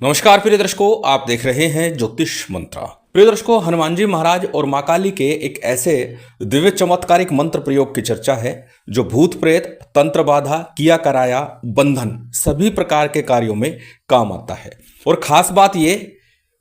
नमस्कार प्रिय दर्शकों, आप देख रहे हैं ज्योतिष मंत्र। प्रिय दर्शकों, हनुमान जी महाराज और मां काली के एक ऐसे दिव्य चमत्कारिक मंत्र प्रयोग की चर्चा है जो भूत प्रेत, तंत्र बाधा, किया कराया, बंधन सभी प्रकार के कार्यों में काम आता है। और खास बात ये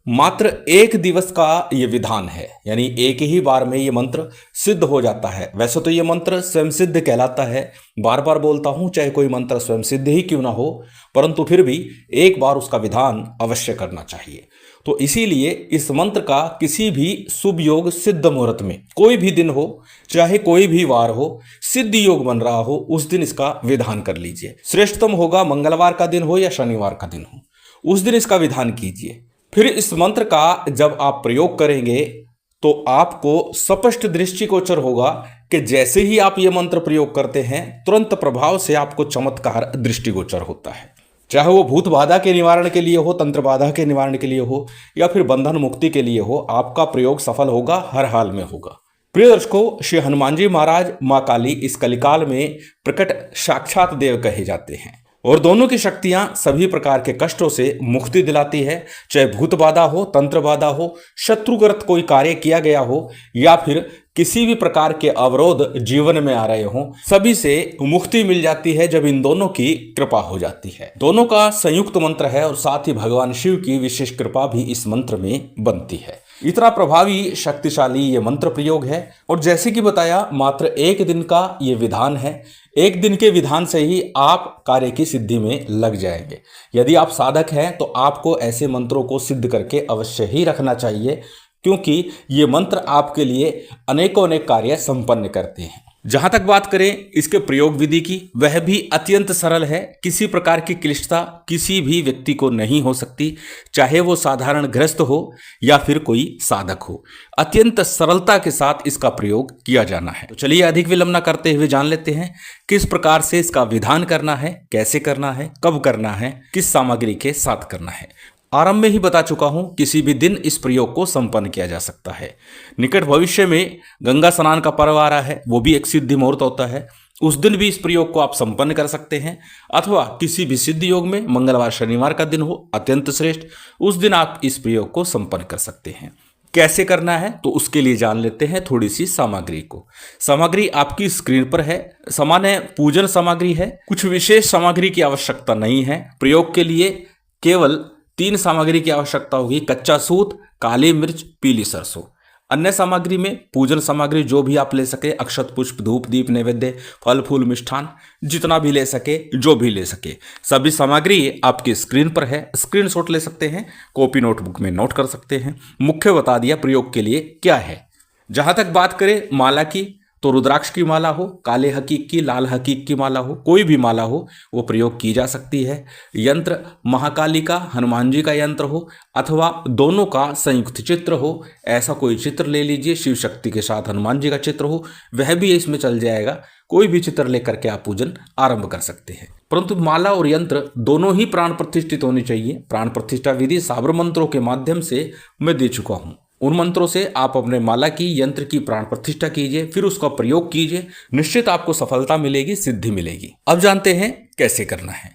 मात्र एक दिवस का ये विधान है, यानी एक ही बार में ये मंत्र सिद्ध हो जाता है। वैसे तो ये मंत्र स्वयं सिद्ध कहलाता है, बार बार बोलता हूं, चाहे कोई मंत्र स्वयं सिद्ध ही क्यों ना हो, परंतु फिर भी एक बार उसका विधान अवश्य करना चाहिए। तो इसीलिए इस मंत्र का किसी भी शुभ योग सिद्ध मुहूर्त में, कोई भी दिन हो, चाहे कोई भी वार हो, सिद्ध योग बन रहा हो, उस दिन इसका विधान कर लीजिए। श्रेष्ठतम होगा मंगलवार का दिन हो या शनिवार का दिन हो, उस दिन इसका विधान कीजिए। फिर इस मंत्र का जब आप प्रयोग करेंगे तो आपको स्पष्ट दृष्टिगोचर होगा कि जैसे ही आप ये मंत्र प्रयोग करते हैं तुरंत प्रभाव से आपको चमत्कार दृष्टिगोचर होता है। चाहे वो भूत बाधा के निवारण के लिए हो, तंत्र बाधा के निवारण के लिए हो, या फिर बंधन मुक्ति के लिए हो, आपका प्रयोग सफल होगा, हर हाल में होगा। प्रिय दर्शकों, श्री हनुमान जी महाराज, मां काली इस कलिकाल में प्रकट साक्षात देव कहे जाते हैं और दोनों की शक्तियां सभी प्रकार के कष्टों से मुक्ति दिलाती है। चाहे भूत बाधा हो, तंत्र बाधा हो, शत्रुग्रस्त कोई कार्य किया गया हो, या फिर किसी भी प्रकार के अवरोध जीवन में आ रहे हों, सभी से मुक्ति मिल जाती है जब इन दोनों की कृपा हो जाती है। दोनों का संयुक्त मंत्र है और साथ ही भगवान शिव की विशेष कृपा भी इस मंत्र में बनती है। इतना प्रभावी शक्तिशाली ये मंत्र प्रयोग है और जैसे कि बताया, मात्र एक दिन का ये विधान है। एक दिन के विधान से ही आप कार्य की सिद्धि में लग जाएंगे। यदि आप साधक हैं तो आपको ऐसे मंत्रों को सिद्ध करके अवश्य ही रखना चाहिए, क्योंकि ये मंत्र आपके लिए अनेकों अनेक कार्य संपन्न करते हैं। जहां तक बात करें इसके प्रयोग विधि की, वह भी अत्यंत सरल है। किसी प्रकार की क्लिष्टता किसी भी व्यक्ति को नहीं हो सकती, चाहे वो साधारण गृहस्थ हो या फिर कोई साधक हो। अत्यंत सरलता के साथ इसका प्रयोग किया जाना है। तो चलिए अधिक विलंब न करते हुए जान लेते हैं किस प्रकार से इसका विधान करना है, कैसे करना है, कब करना है, किस सामग्री के साथ करना है। आरंभ में ही बता चुका हूं, किसी भी दिन इस प्रयोग को संपन्न किया जा सकता है। निकट भविष्य में गंगा स्नान का पर्व आ रहा है, वो भी एक सिद्धि मुहूर्त होता है। उस दिन भी इस प्रयोग को आप संपन्न कर सकते हैं, अथवा किसी भी सिद्ध योग में मंगलवार शनिवार का दिन हो, अत्यंत श्रेष्ठ, उस दिन आप इस प्रयोग को संपन्न कर सकते हैं। कैसे करना है तो उसके लिए जान लेते हैं थोड़ी सी सामग्री को। सामग्री आपकी स्क्रीन पर है। सामान्य पूजन सामग्री है, कुछ विशेष सामग्री की आवश्यकता नहीं है। प्रयोग के लिए केवल 3 सामग्री की आवश्यकता होगी: कच्चा सूत, काली मिर्च, पीली सरसों। अन्य सामग्री में पूजन सामग्री जो भी आप ले सके, अक्षत, पुष्प, धूप, दीप, नैवेद्य, फल फूल, मिष्ठान, जितना भी ले सके, जो भी ले सके, सभी सामग्री आपकी स्क्रीन पर है। स्क्रीनशॉट ले सकते हैं, कॉपी नोटबुक में नोट कर सकते हैं। मुख्य बता दिया प्रयोग के लिए क्या है। जहां तक बात करें माला की, तो रुद्राक्ष की माला हो, काले हकीक की, लाल हकीक की माला हो, कोई भी माला हो वो प्रयोग की जा सकती है। यंत्र महाकाली का, हनुमान जी का यंत्र हो, अथवा दोनों का संयुक्त चित्र हो, ऐसा कोई चित्र ले लीजिए। शिव शक्ति के साथ हनुमान जी का चित्र हो, वह भी इसमें चल जाएगा। कोई भी चित्र लेकर के आप पूजन आरंभ कर सकते हैं, परंतु माला और यंत्र दोनों ही प्राण प्रतिष्ठित होनी चाहिए। प्राण प्रतिष्ठा विधि साबर मंत्रों के माध्यम से मैं दे चुका हूं। उन मंत्रों से आप अपने माला की, यंत्र की प्राण प्रतिष्ठा कीजिए, फिर उसका प्रयोग कीजिए, निश्चित आपको सफलता मिलेगी, सिद्धि मिलेगी। अब जानते हैं कैसे करना है।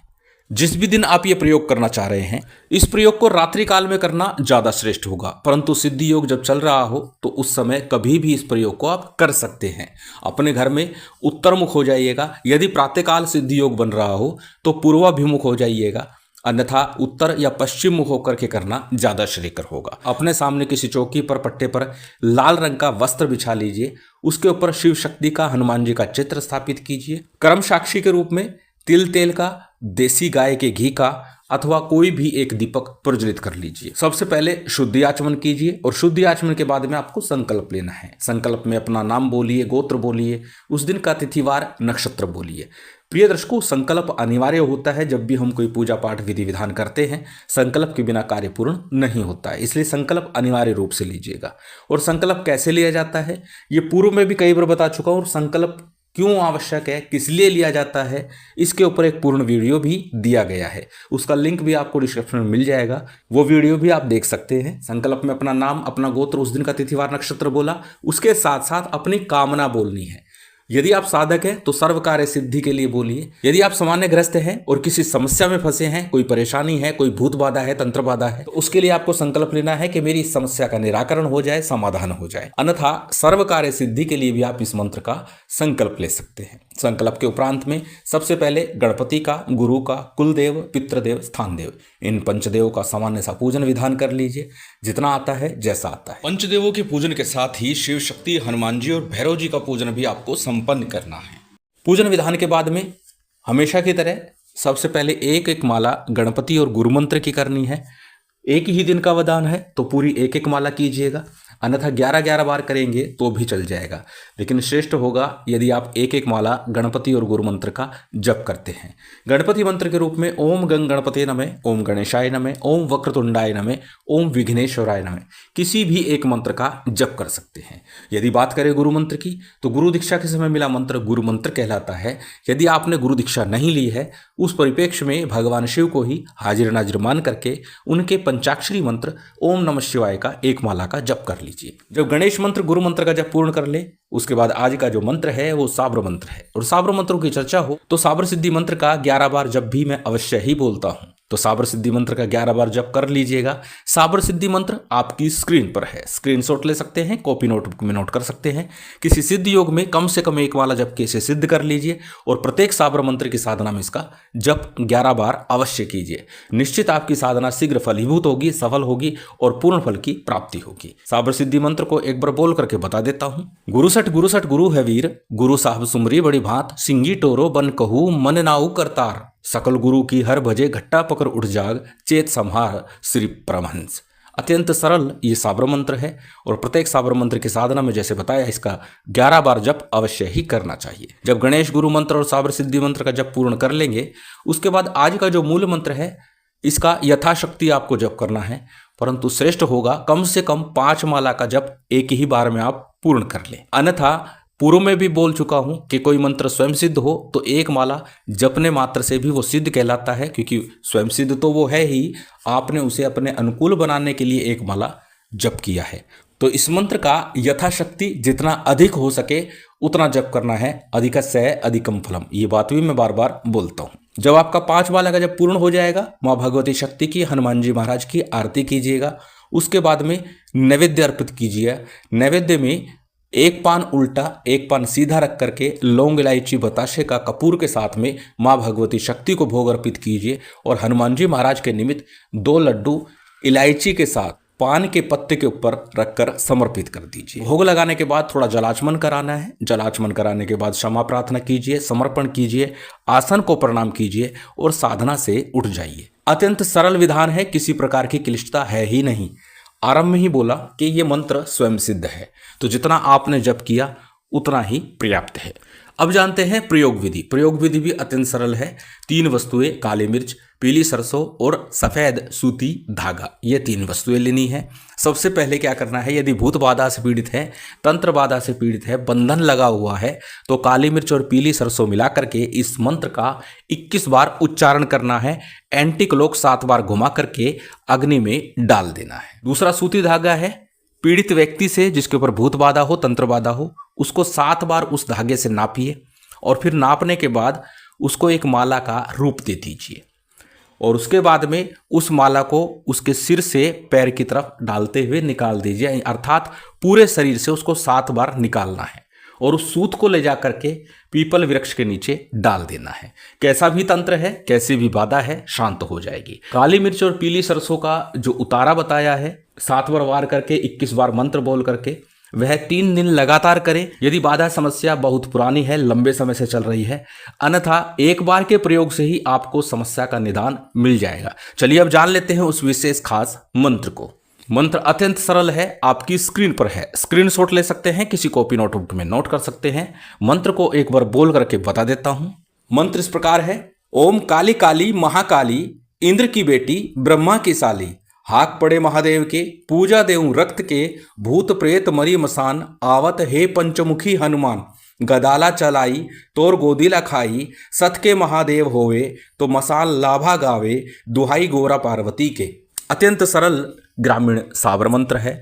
जिस भी दिन आप ये प्रयोग करना चाह रहे हैं, इस प्रयोग को रात्रि काल में करना ज्यादा श्रेष्ठ होगा, परंतु सिद्धि योग जब चल रहा हो तो उस समय कभी भी इस प्रयोग को आप कर सकते हैं। अपने घर में उत्तरमुख हो जाइएगा। यदि प्रातःकाल सिद्धि योग बन रहा हो तो पूर्वाभिमुख हो जाइएगा, अन्यथा उत्तर या पश्चिम मुख होकर के करना ज्यादा श्रेयकर होगा। अपने सामने किसी चौकी पर, पट्टे पर लाल रंग का वस्त्र बिछा लीजिए, उसके ऊपर शिव शक्ति का, हनुमान जी का चित्र स्थापित कीजिए। कर्म साक्षी के रूप में तिल तेल का, देसी गाय के घी का, अथवा कोई भी एक दीपक प्रज्वलित कर लीजिए। सबसे पहले शुद्धि आचमन कीजिए और शुद्धि आचमन के बाद में आपको संकल्प लेना है। संकल्प में अपना नाम बोलिए, गोत्र बोलिए, उस दिन का तिथिवार, नक्षत्र बोलिए। प्रिय दर्शकों, संकल्प अनिवार्य होता है। जब भी हम कोई पूजा पाठ विधि विधान करते हैं, संकल्प के बिना कार्य पूर्ण नहीं होता है, इसलिए संकल्प अनिवार्य रूप से लीजिएगा। और संकल्प कैसे लिया जाता है ये पूर्व में भी कई बार बता चुका हूँ, और संकल्प क्यों आवश्यक है, किस लिए लिया जाता है, इसके ऊपर एक पूर्ण वीडियो भी दिया गया है। उसका लिंक भी आपको डिस्क्रिप्शन में मिल जाएगा, वो वीडियो भी आप देख सकते हैं। संकल्प में अपना नाम, अपना गोत्र, उस दिन का तिथिवार, नक्षत्र बोला, उसके साथ साथ अपनी कामना बोलनी है। यदि आप साधक हैं तो सर्व कार्य सिद्धि के लिए बोलिए। यदि आप सामान्य ग्रस्त हैं और किसी समस्या में फंसे हैं, कोई परेशानी है, कोई भूत बाधा है, तंत्र बाधा है, तो उसके लिए आपको संकल्प लेना है कि मेरी इस समस्या का निराकरण हो जाए, समाधान हो जाए। अन्यथा सर्व कार्य सिद्धि के लिए भी आप इस मंत्र का संकल्प ले सकते हैं। संकल्प के उपरांत में सबसे पहले गणपति का, गुरु का, कुलदेव, पितृदेव, स्थानदेव, इन पंचदेवों का सामान्य सा पूजन विधान कर लीजिए, जितना आता है, जैसा आता है। पंचदेवों के पूजन के साथ ही शिव शक्ति, हनुमान जी और भैरव जी का पूजन भी आपको संपन्न करना है। पूजन विधान के बाद में हमेशा की तरह सबसे पहले एक एक माला गणपति और गुरु मंत्र की करनी है। एक ही दिन का वरदान है तो पूरी एक एक माला कीजिएगा, अन्यथा 11-11 बार करेंगे तो भी चल जाएगा, लेकिन श्रेष्ठ होगा यदि आप एक एक माला गणपति और गुरु मंत्र का जप करते हैं। गणपति मंत्र के रूप में ओम गंग गणपते नमः, ओम गणेशाय नमः, ओम वक्रतुंडाय नमः, ओम विघ्नेश्वराय नमः, किसी भी एक मंत्र का जप कर सकते हैं। यदि बात करें गुरु मंत्र की तो गुरु दीक्षा के समय मिला मंत्र गुरु मंत्र कहलाता है। यदि आपने गुरु दीक्षा नहीं ली है, उस परिप्रेक्ष्य में भगवान शिव को ही हाजिर नाजिर मान करके उनके पंचाक्षरी मंत्र ओम नमः शिवाय का एक माला का जप कर लीजिए। जब गणेश मंत्र गुरु मंत्र का जप पूर्ण कर ले, उसके बाद आज का जो मंत्र है वो साबर मंत्र है। और साबर मंत्रों की चर्चा हो तो साबर सिद्धि मंत्र का 11 बार जप भी मैं अवश्य ही बोलता हूं, तो साबर सिद्धि मंत्र का 11 बार जप कर लीजिएगा। साबर सिद्धि मंत्र आपकी स्क्रीन पर है, स्क्रीनशॉट ले सकते हैं, कॉपी नोटबुक में नोट कर सकते हैं। किसी सिद्ध योग में कम से कम एक वाला जप के इसे सिद्ध कर लीजिए और प्रत्येक साबर मंत्र की साधना में इसका जप 11 बार अवश्य कीजिए। निश्चित आपकी साधना शीघ्र फलीभूत होगी, सफल होगी और पूर्ण फल की प्राप्ति होगी। साबर सिद्धि मंत्र को एक बार बोल करके बता देता हूं। गुरु सठ गुरु है वीर, गुरु साहब सुमरी बड़ी भांत, सिंगी टोरो बन कहू मन नाऊ करतार, सकल गुरु की हर भजे घट्टा पकड़ उठ जाग, चेत संहार श्री परमहंस। अत्यंत सरल ये साबर मंत्र है और प्रत्येक साबर मंत्र की साधना में जैसे बताया इसका 11 बार जप अवश्य ही करना चाहिए। जब गणेश गुरु मंत्र और साबर सिद्धि मंत्र का जप पूर्ण कर लेंगे, उसके बाद आज का जो मूल मंत्र है इसका यथाशक्ति आपको जप करना है, परंतु श्रेष्ठ होगा कम से कम 5 माला का जप एक ही बार में आप पूर्ण कर लें। अन्यथा पूर्व में भी बोल चुका हूं कि कोई मंत्र स्वयं सिद्ध हो तो एक माला जपने मात्र से भी वो सिद्ध कहलाता है, क्योंकि स्वयं सिद्ध तो वो है ही, आपने उसे अपने अनुकूल बनाने के लिए एक माला जप किया है। तो इस मंत्र का यथाशक्ति जितना अधिक हो सके उतना जप करना है। अधिकस्य अधिकम फलम, ये बात भी मैं बार बार बोलता हूँ। जब आपका 5 माला का जब पूर्ण हो जाएगा, माँ भगवती शक्ति की, हनुमान जी महाराज की आरती कीजिएगा। उसके बाद में नैवेद्य अर्पित कीजिए। नैवेद्य में एक पान उल्टा एक पान सीधा रख करके लौंग, इलायची, बताशे का कपूर के साथ में माँ भगवती शक्ति को भोग अर्पित कीजिए और हनुमान जी महाराज के निमित्त 2 लड्डू इलायची के साथ पान के पत्ते के ऊपर रखकर समर्पित कर दीजिए। भोग लगाने के बाद थोड़ा जलाचमन कराना है। जलाचमन कराने के बाद क्षमा प्रार्थना कीजिए, समर्पण कीजिए, आसन को प्रणाम कीजिए और साधना से उठ जाइए। अत्यंत सरल विधान है, किसी प्रकार की क्लिष्टता है ही नहीं। आरंभ में ही बोला कि ये मंत्र स्वयं सिद्ध है, तो जितना आपने जप किया उतना ही पर्याप्त है। अब जानते हैं प्रयोग विधि। प्रयोग विधि भी अत्यंत सरल है। 3 वस्तुएं, काली मिर्च, पीली सरसों और सफ़ेद सूती धागा, ये 3 वस्तुएं लेनी है। सबसे पहले क्या करना है, यदि भूत बाधा से पीड़ित है, तंत्र बाधा से पीड़ित है, बंधन लगा हुआ है, तो काली मिर्च और पीली सरसों मिला करके इस मंत्र का 21 बार उच्चारण करना है। एंटी क्लॉक 7 बार घुमा करके अग्नि में डाल देना है। दूसरा सूती धागा है। पीड़ित व्यक्ति से जिसके ऊपर भूत बाधा हो, तंत्र बाधा हो, उसको 7 बार उस धागे से नापिए और फिर नापने के बाद उसको एक माला का रूप दे दीजिए और उसके बाद में उस माला को उसके सिर से पैर की तरफ डालते हुए निकाल दीजिए, अर्थात पूरे शरीर से उसको 7 बार निकालना है और उस सूत को ले जा करके पीपल वृक्ष के नीचे डाल देना है। कैसा भी तंत्र है, कैसी भी बाधा है, शांत हो जाएगी। काली मिर्च और पीली सरसों का जो उतारा बताया है, 7 बार वार करके 21 बार मंत्र बोल करके वह 3 दिन लगातार करें। यदि बाधा समस्या बहुत पुरानी है, लंबे समय से चल रही है, अन्यथा एक बार के प्रयोग से ही आपको समस्या का निदान मिल जाएगा। चलिए अब जान लेते हैं उस विशेष खास मंत्र को। मंत्र अत्यंत सरल है, आपकी स्क्रीन पर है, स्क्रीनशॉट ले सकते हैं, किसी कॉपी नोटबुक में नोट कर सकते हैं। मंत्र को एक बार बोल करके बता देता हूं। मंत्र इस प्रकार है। ओम काली काली महाकाली, इंद्र की बेटी, ब्रह्मा की साली, हाक पड़े महादेव के, पूजा देऊं रक्त के, भूत प्रेत मरी मसान, आवत हे पंचमुखी हनुमान, गदाला चलाई तोर गोदिला खाई, सत के महादेव होवे तो मसाल लाभा गावे, दुहाई गोरा पार्वती के। अत्यंत सरल ग्रामीण साबर मंत्र है।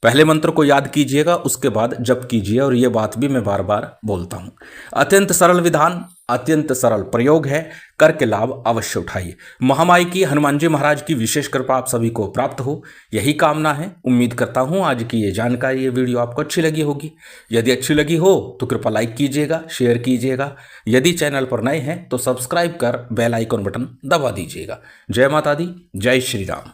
पहले मंत्र को याद कीजिएगा, उसके बाद जप कीजिए। और ये बात भी मैं बार बार बोलता हूं। अत्यंत सरल विधान, अत्यंत सरल प्रयोग है, करके लाभ अवश्य उठाइए। महामाई की, हनुमान जी महाराज की विशेष कृपा आप सभी को प्राप्त हो, यही कामना है। उम्मीद करता हूं आज की ये जानकारी, ये वीडियो आपको अच्छी लगी होगी। यदि अच्छी लगी हो तो कृपया लाइक कीजिएगा, शेयर कीजिएगा। यदि चैनल पर नए हैं तो सब्सक्राइब कर बेल आइकन बटन दबा दीजिएगा। जय माता दी, जय श्री राम।